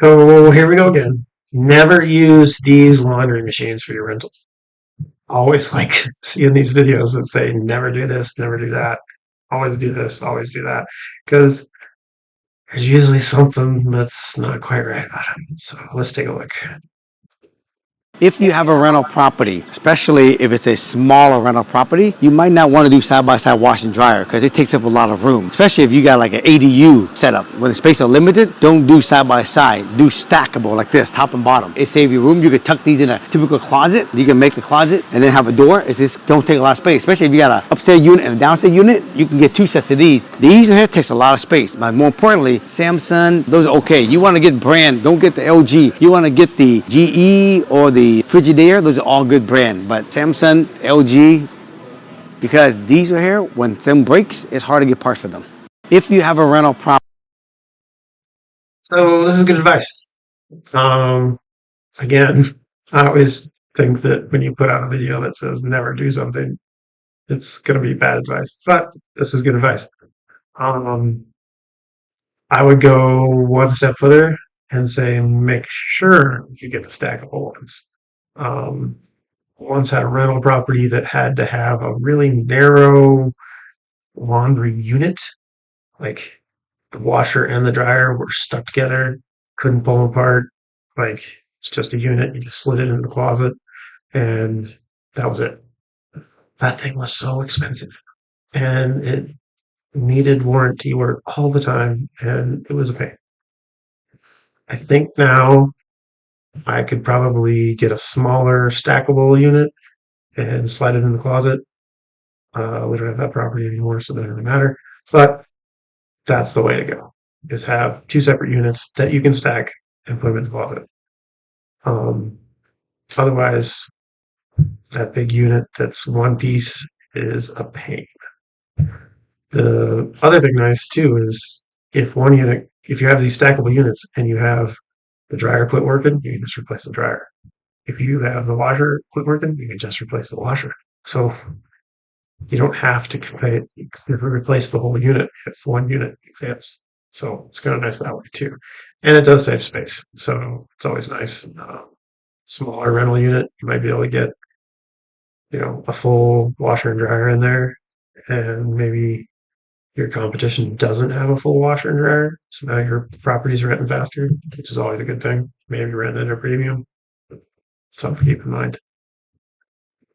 So here we go again. Never use these laundry machines for your rentals. Always like seeing these videos that say never do this, never do that, always do this, always do that. Because there's usually something that's not quite right about it. So let's take a look. If you have a rental property, especially if it's a smaller rental property, you might not want to do side-by-side wash and dryer because it takes up a lot of room, especially if you got like an ADU setup. When the space are limited, don't do side-by-side. Do stackable like this, top and bottom. It saves you room. You could tuck these in a typical closet. You can make the closet and then have a door. It's just don't take a lot of space, especially if you got an upstairs unit and a downstairs unit. You can get two sets of these. These here takes a lot of space, but more importantly, Samsung, those are okay. You want to get brand, don't get the LG. You want to get the GE or the Frigidaire, those are all good brand, but Samsung, LG, because these are here, when some breaks, it's hard to get parts for them. If you have a rental property. So this is good advice. Um, Again, I always think that when you put out a video that says never do something, it's going to be bad advice. But this is good advice. Um, I would go one step further and say make sure you get the stackable ones. Um, Once had a rental property that had to have a really narrow laundry unit, like the washer and the dryer were stuck together, couldn't pull them apart. Like it's just a unit, you just slid it in the closet, and that was it. That thing was so expensive, and it needed warranty work all the time, and it was a pain. I think now I could probably get a smaller stackable unit and slide it in the closet. We don't have that property anymore, so it doesn't really matter. But that's the way to go, is have two separate units that you can stack and put them in the closet. Um, Otherwise, that big unit that's one piece is a pain. The other thing nice too is if you have these stackable units and you have the dryer quit working, you can just replace the dryer. If you have the washer quit working, you can just replace the washer. So you don't have to replace the whole unit if one unit fails. So it's kind of nice that way too. And it does save space. So it's always nice. Smaller rental unit, you might be able to get, a full washer and dryer in there. And maybe your competition doesn't have a full washer and dryer. So now your property's renting faster, which is always a good thing. Maybe renting at a premium. Something to keep in mind.